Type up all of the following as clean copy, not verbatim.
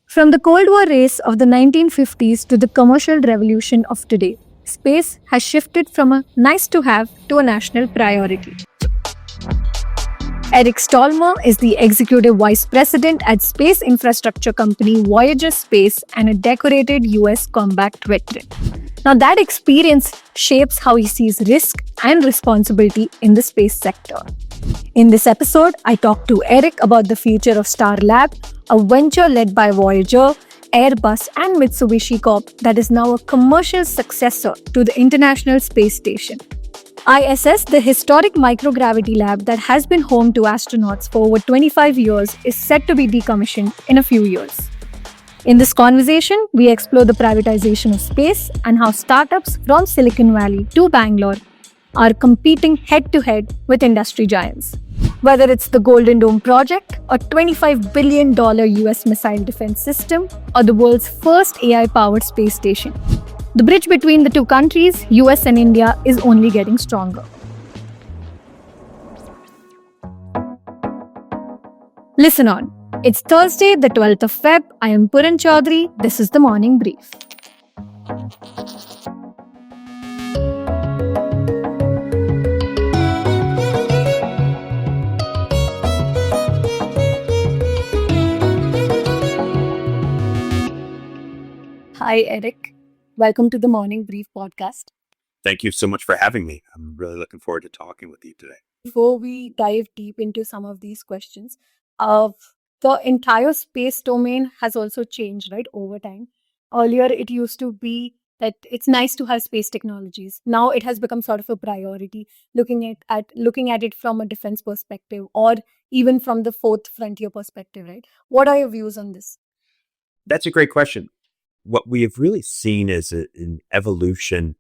From the Cold War race of the 1950s to the commercial revolution of today, space has shifted from a nice-to-have to a national priority. Eric Stallmer is the Executive Vice President at space infrastructure company Voyager Space and a decorated US combat veteran. Now, that experience shapes how he sees risk and responsibility in the space sector. In this episode, I talk to Eric about the future of Starlab, a venture led by Voyager, Airbus, and Mitsubishi Corp that is now a commercial successor to the International Space Station. I assess the historic microgravity lab that has been home to astronauts for over 25 years is set to be decommissioned in a few years. In this conversation, we explore the privatization of space and how startups from Silicon Valley to Bangalore are competing head-to-head with industry giants. Whether it's the Golden Dome project, a $25 billion US missile defense system, or the world's first AI-powered space station, the bridge between the two countries, US and India, is only getting stronger. Listen on. It's Thursday, the 12th of Feb. I am Puran Choudhary. This is the Morning Brief. Hi, Eric. Welcome to the Morning Brief podcast. Thank you so much for having me. I'm really looking forward to talking with you today. Before we dive deep into some of these questions, the entire space domain has also changed, right, over time. Earlier, it used to be that it's nice to have space technologies. Now it has become sort of a priority, looking at it from a defense perspective or even from the fourth frontier perspective, right? What are your views on this? That's a great question. What we have really seen is an evolution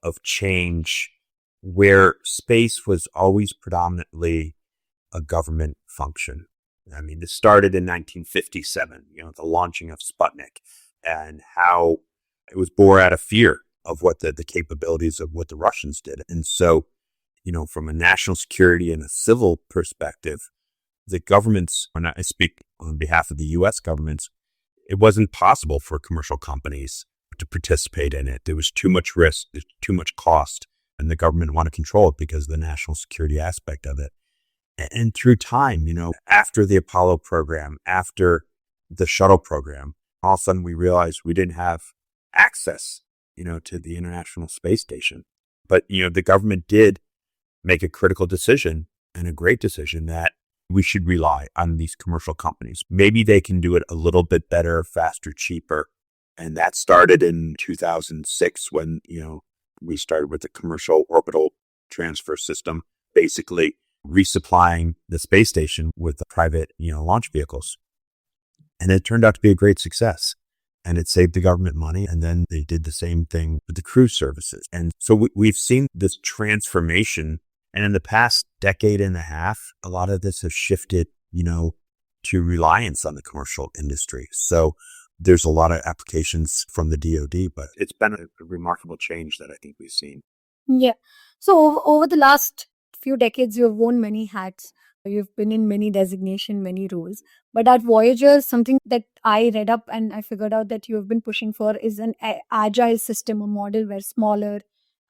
of change where space was always predominantly a government function. I mean, this started in 1957, the launching of Sputnik and how it was born out of fear of what the capabilities of what the Russians did. And so, from a national security and a civil perspective, the governments, when I speak on behalf of the US governments, it wasn't possible for commercial companies to participate in it. There was too much risk, there's too much cost, and the government wanted to control it because of the national security aspect of it. And through time, after the Apollo program, after the shuttle program, all of a sudden we realized we didn't have access, to the International Space Station. But, the government did make a critical decision and a great decision that we should rely on these commercial companies. Maybe they can do it a little bit better, faster, cheaper. And that started in 2006 when, we started with the commercial orbital transfer system, basically resupplying the space station with the private, launch vehicles. And it turned out to be a great success. And it saved the government money. And then they did the same thing with the cruise services. And so we've seen this transformation. And in the past decade and a half, a lot of this has shifted, to reliance on the commercial industry. So there's a lot of applications from the DoD, but it's been a remarkable change that I think we've seen. Yeah. So over the last few decades, you've worn many hats. You've been in many designations, many roles. But at Voyager, something that I read up and I figured out that you've been pushing for is an agile system, a model where smaller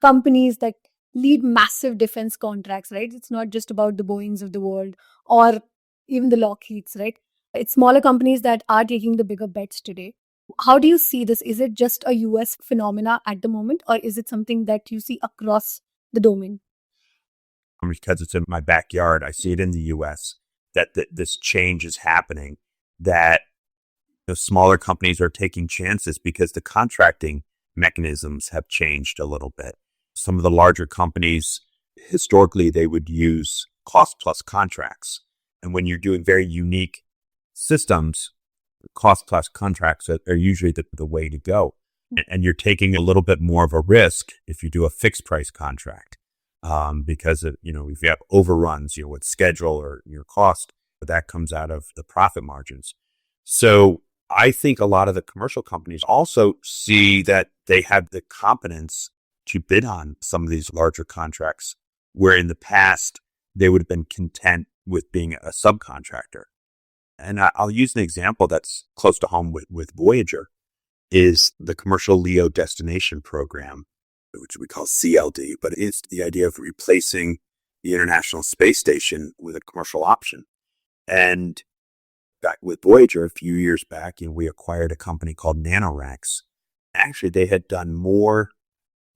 companies that lead massive defense contracts, right? It's not just about the Boeings of the world or even the Lockheeds, right? It's smaller companies that are taking the bigger bets today. How do you see this? Is it just a US phenomena at the moment, or is it something that you see across the domain? Because it's in my backyard, I see it in the US that this change is happening, that the smaller companies are taking chances because the contracting mechanisms have changed a little bit. Some of the larger companies, historically, they would use cost plus contracts. And when you're doing very unique systems, cost plus contracts are usually the way to go. And you're taking a little bit more of a risk if you do a fixed price contract. Because if you have overruns, with schedule or your cost, that comes out of the profit margins. So I think a lot of the commercial companies also see that they have the competence to bid on some of these larger contracts, where in the past they would have been content with being a subcontractor. And I'll use an example that's close to home with Voyager is the Commercial LEO Destination Program, which we call CLD, but it's the idea of replacing the International Space Station with a commercial option. And back with Voyager a few years back, we acquired a company called NanoRacks. Actually, they had done more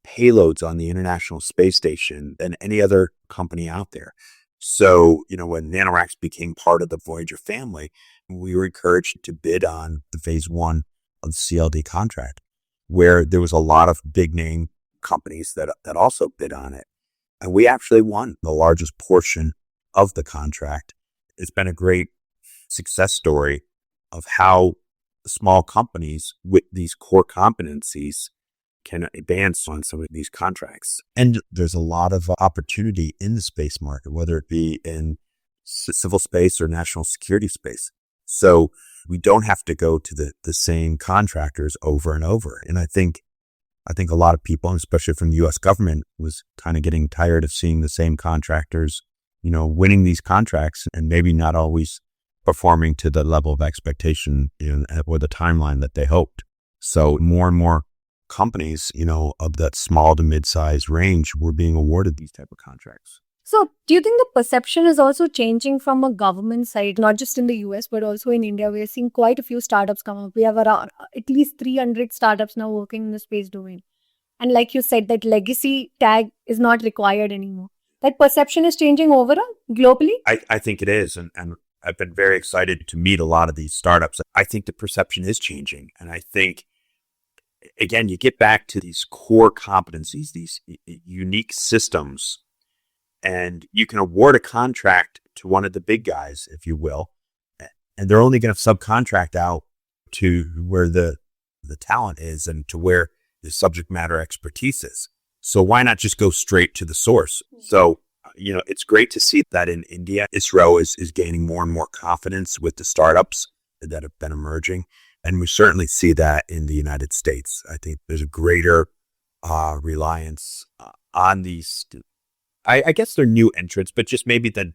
payloads on the International Space Station than any other company out there. So, when NanoRacks became part of the Voyager family, we were encouraged to bid on the phase 1 of the CLD contract, where there was a lot of big name companies that also bid on it. And we actually won the largest portion of the contract. It's been a great success story of how small companies with these core competencies can advance on some of these contracts. And there's a lot of opportunity in the space market, whether it be in civil space or national security space. So we don't have to go to the same contractors over and over. And I think a lot of people, especially from the U.S. government, was kind of getting tired of seeing the same contractors, winning these contracts and maybe not always performing to the level of expectation or the timeline that they hoped. So more and more companies, of that small to mid-size range were being awarded these type of contracts. So do you think the perception is also changing from a government side, not just in the US, but also in India? We're seeing quite a few startups come up. We have around at least 300 startups now working in the space domain. And like you said, that legacy tag is not required anymore. That perception is changing overall, globally? I think it is. And I've been very excited to meet a lot of these startups. I think the perception is changing. And I think, again, you get back to these core competencies, these unique systems, and you can award a contract to one of the big guys, if you will, and they're only going to subcontract out to where the talent is and to where the subject matter expertise is. So why not just go straight to the source? So, it's great to see that in India, ISRO is gaining more and more confidence with the startups that have been emerging. And we certainly see that in the United States. I think there's a greater reliance on these. I guess they're new entrants, but just maybe they're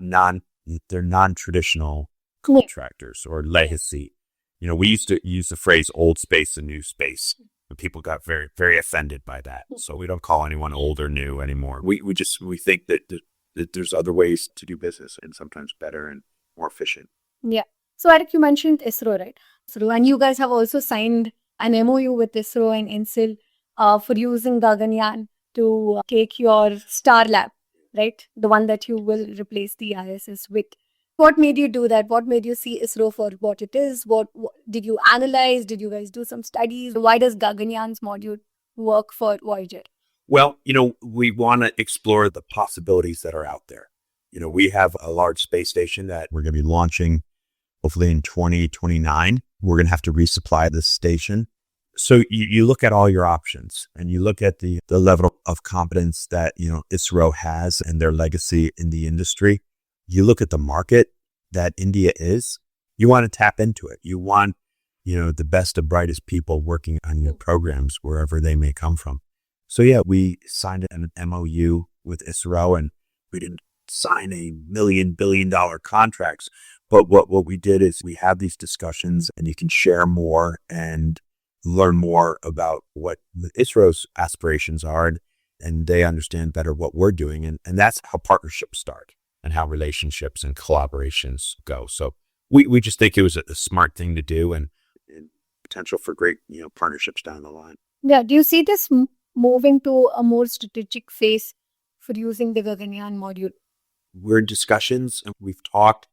non-traditional contractors or legacy. We used to use the phrase old space and new space, and people got very, very offended by that. So we don't call anyone old or new anymore. We think that there's other ways to do business and sometimes better and more efficient. Yeah. So Eric, you mentioned ISRO, right? And you guys have also signed an MOU with ISRO and NCIL for using Gaganyaan to take your Starlab, right? The one that you will replace the ISS with. What made you do that? What made you see ISRO for what it is? What did you analyze? Did you guys do some studies? Why does Gaganyaan's module work for Voyager? Well, we want to explore the possibilities that are out there. We have a large space station that we're going to be launching hopefully in 2029. We're going to have to resupply this station. So you look at all your options and you look at the level of competence that, ISRO has and their legacy in the industry. You look at the market that India is, you want to tap into it. You want, the best and brightest people working on your programs wherever they may come from. So yeah, we signed an MOU with ISRO and we didn't sign a billion-dollar contracts. But what we did is we have these discussions and you can share more and learn more about what ISRO's aspirations are, and they understand better what we're doing. And that's how partnerships start and how relationships and collaborations go. So we just think it was a smart thing to do and potential for great, partnerships down the line. Yeah. Do you see this moving to a more strategic phase for using the Gaganyaan module? We're in discussions and we've talked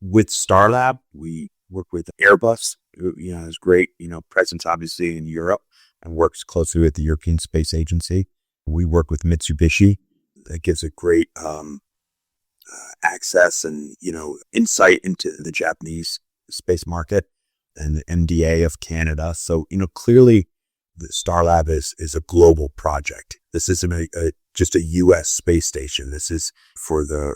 with Starlab. We work with Airbus, who has great, presence obviously in Europe and works closely with the European Space Agency. We work with Mitsubishi. That gives a great access and, insight into the Japanese space market and the MDA of Canada. So, clearly the Starlab is a global project. This isn't just a U.S. space station. This is for the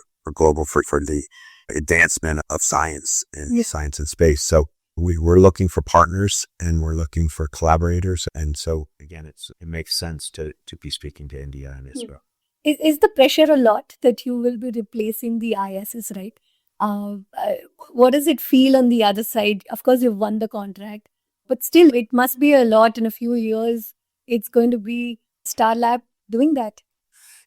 advancement of science and science and space. So we're looking for partners and we're looking for collaborators. And so again, it makes sense to be speaking to India and Israel. Is the pressure a lot that you will be replacing the ISS, right? Uh, uh, what does it feel on the other side? Of course, you've won the contract, but still, it must be a lot in a few years. It's going to be Starlab doing that.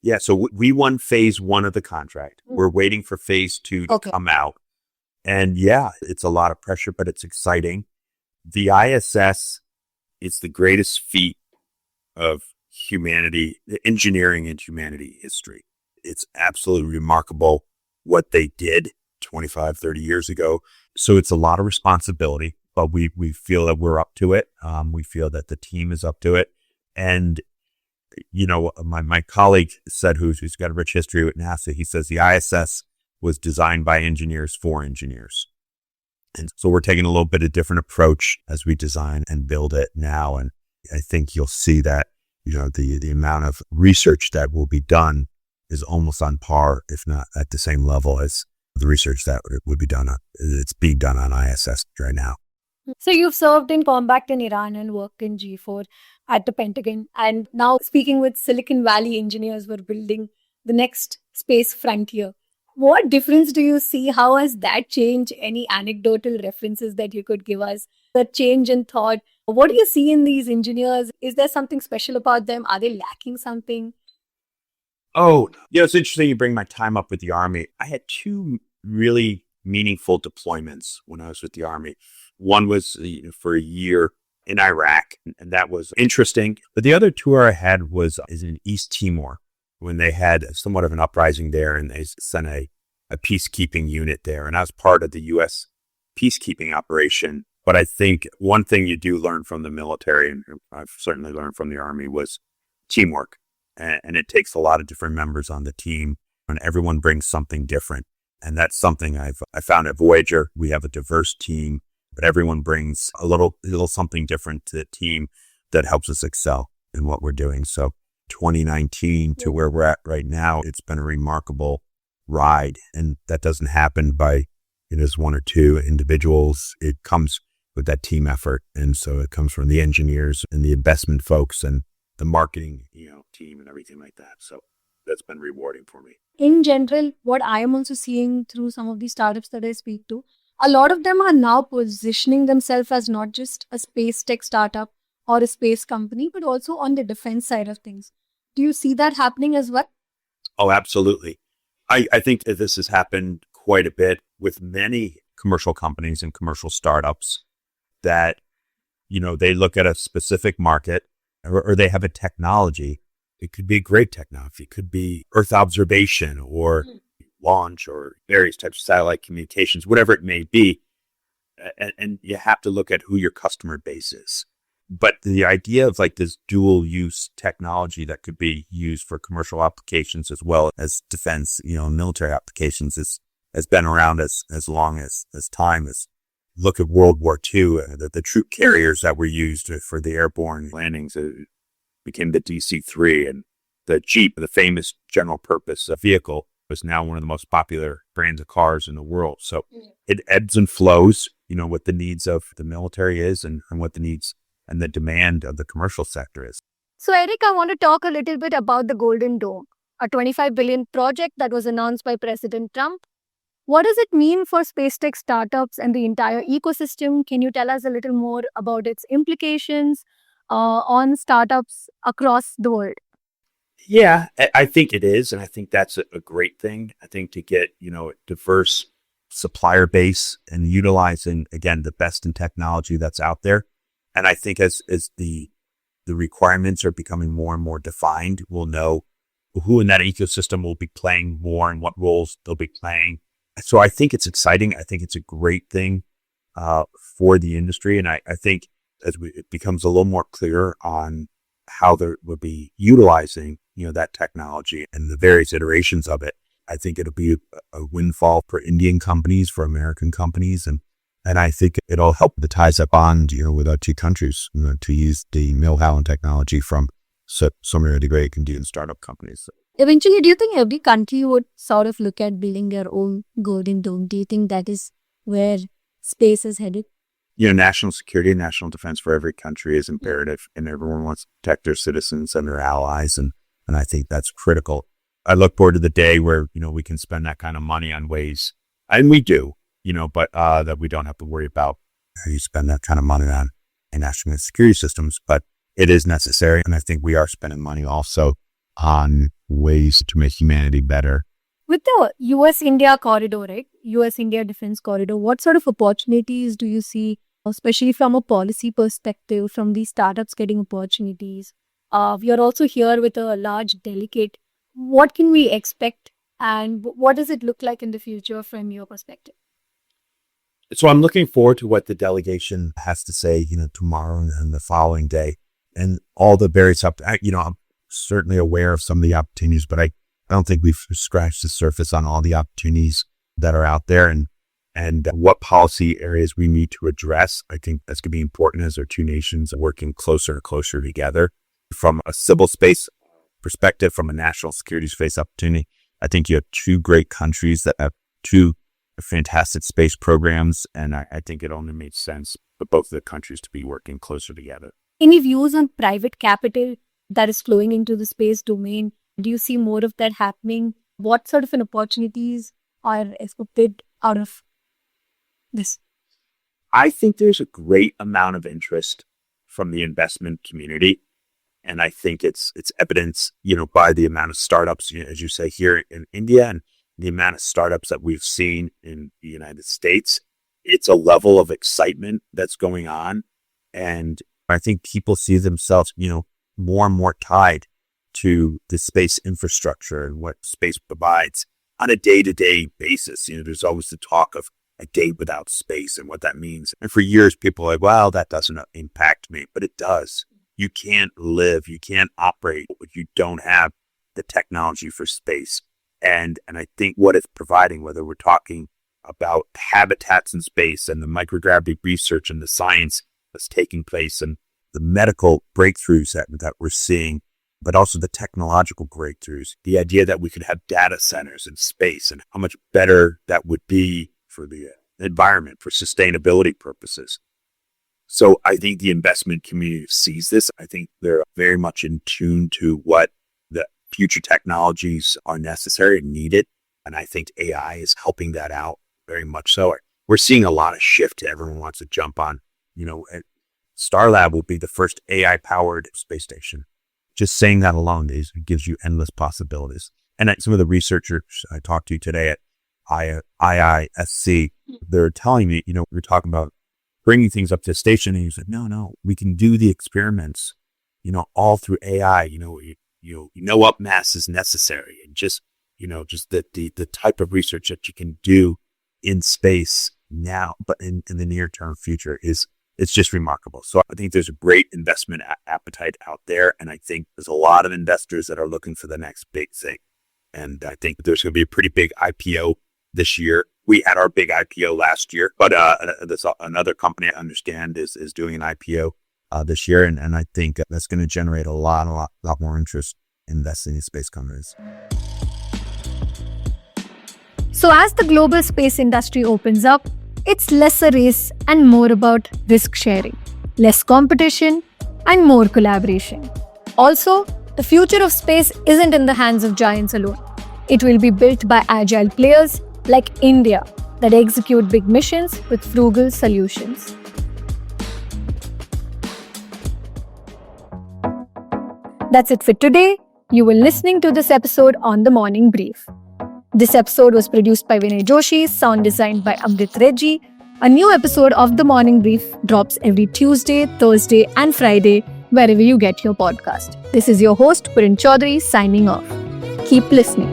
Yeah, so we won phase one of the contract. We're waiting for phase two to come out. And yeah, it's a lot of pressure, but it's exciting. The ISS is the greatest feat of humanity, engineering in humanity history. It's absolutely remarkable what they did 25, 30 years ago. So it's a lot of responsibility, but we feel that we're up to it. We feel that the team is up to it. And, you know, my colleague said, who's got a rich history with NASA, he says the ISS was designed by engineers for engineers. And so we're taking a little bit of different approach as we design and build it now. And I think you'll see that, you know, the amount of research that will be done is almost on par, if not at the same level as the research that would be done it's being done on ISS right now. So you've served in combat in Iran and worked in G4 at the Pentagon. And now speaking with Silicon Valley engineers, we're building the next space frontier. What difference do you see? How has that changed? Any anecdotal references that you could give us? The change in thought. What do you see in these engineers? Is there something special about them? Are they lacking something? Oh, yeah, it's interesting you bring my time up with the Army. I had two really meaningful deployments when I was with the Army. One was for a year in Iraq, and that was interesting. But the other tour I had is in East Timor, when they had somewhat of an uprising there, and they sent a peacekeeping unit there. And I was part of the U.S. peacekeeping operation. But I think one thing you do learn from the military, and I've certainly learned from the Army, was teamwork. And it takes a lot of different members on the team, and everyone brings something different. And that's something I found at Voyager. We have a diverse team, but everyone brings a little something different to the team that helps us excel in what we're doing. So 2019 to where we're at right now, it's been a remarkable ride. And that doesn't happen by just one or two individuals. It comes with that team effort. And so it comes from the engineers and the investment folks and the marketing, team and everything like that. So that's been rewarding for me. In general, what I am also seeing through some of these startups that I speak to, a lot of them are now positioning themselves as not just a space tech startup or a space company, but also on the defense side of things. Do you see that happening as well? Oh, absolutely. I think that this has happened quite a bit with many commercial companies and commercial startups that, they look at a specific market or they have a technology. It could be a great technology. It could be Earth observation or launch or various types of satellite communications, whatever it may be. And you have to look at who your customer base is. But the idea of like this dual use technology that could be used for commercial applications as well as defense, military applications has been around as long as time. As look at World War II, the troop carriers that were used for the airborne landings became the DC-3, and the Jeep, the famous general purpose vehicle, was now one of the most popular brands of cars in the world. So it ebbs and flows, what the needs of the military is and what the needs and the demand of the commercial sector is. So, Eric, I want to talk a little bit about the Golden Dome, a $25 billion project that was announced by President Trump. What does it mean for space tech startups and the entire ecosystem? Can you tell us a little more about its implications on startups across the world? Yeah, I think it is. And I think that's a great thing. I think to get, a diverse supplier base and utilizing, again, the best in technology that's out there. And I think as the requirements are becoming more and more defined, we'll know who in that ecosystem will be playing more and what roles they'll be playing. So I think it's exciting. I think it's a great thing for the industry. And I think as it becomes a little more clear on how they will be utilizing, that technology and the various iterations of it, I think it'll be a windfall for Indian companies, for American companies. And I think it'll help the ties that bond, with our two countries, to use the know-how and technology from so many of the great Indian startup companies. Eventually, do you think every country would sort of look at building their own Golden Dome? Do you think that is where space is headed? National security and national defense for every country is imperative, and everyone wants to protect their citizens and their allies. And I think that's critical. I look forward to the day where, we can spend that kind of money on ways, and we do, but that we don't have to worry about how you spend that kind of money on national security systems, but it is necessary. And I think we are spending money also on ways to make humanity better. With the US-India corridor, right? US-India defense corridor, what sort of opportunities do you see, especially from a policy perspective, from these startups getting opportunities? We are also here with a large delegate. What can we expect, and what does it look like in the future from your perspective? So I'm looking forward to what the delegation has to say, tomorrow and the following day, and all the various I'm certainly aware of some of the opportunities, but I don't think we've scratched the surface on all the opportunities that are out there and what policy areas we need to address. I think that's going to be important as our two nations are working closer and closer together. From a civil space perspective, from a national security space opportunity, I think you have two great countries that have two fantastic space programs, and I think it only makes sense for both of the countries to be working closer together. Any views on private capital that is flowing into the space domain? Do you see more of that happening? What sort of opportunities are expected out of this? I think there's a great amount of interest from the investment community. And I think it's evidenced, by the amount of startups, as you say, here in India, and the amount of startups that we've seen in the United States. It's a level of excitement that's going on. And I think people see themselves, more and more tied to the space infrastructure and what space provides on a day-to-day basis. There's always the talk of a day without space and what that means. And for years, people are like, well, that doesn't impact me, but it does. You can't live, you can't operate if you don't have the technology for space. And I think what it's providing, whether we're talking about habitats in space and the microgravity research and the science that's taking place and the medical breakthroughs that we're seeing, but also the technological breakthroughs, the idea that we could have data centers in space and how much better that would be for the environment, for sustainability purposes. So I think the investment community sees this. I think they're very much in tune to what the future technologies are necessary and needed. And I think AI is helping that out very much so. We're seeing a lot of shift. Everyone wants to jump on, Starlab will be the first AI-powered space station. Just saying that alone gives you endless possibilities. And some of the researchers I talked to today at IISC, they're telling me, we're talking about bringing things up to the station, and he said, no, we can do the experiments, all through AI. What mass is necessary, and just the type of research that you can do in space now, but in the near term future it's just remarkable. So I think there's a great investment appetite out there, and I think there's a lot of investors that are looking for the next big thing. And I think there's going to be a pretty big IPO this year. We had our big IPO last year, but there's another company I understand is doing an IPO this year, and I think that's going to generate a lot more interest in investing in space companies. So as the global space industry opens up, it's less a race and more about risk sharing, less competition and more collaboration. Also, the future of space isn't in the hands of giants alone. It will be built by agile players like India that execute big missions with frugal solutions. That's it for today. You were listening to this episode on The Morning Brief. This episode was produced by Vinay Joshi, sound designed by Amrit Reggie. A new episode of The Morning Brief drops every Tuesday, Thursday, and Friday, wherever you get your podcast. This is your host, Puran Choudhary, signing off. Keep listening.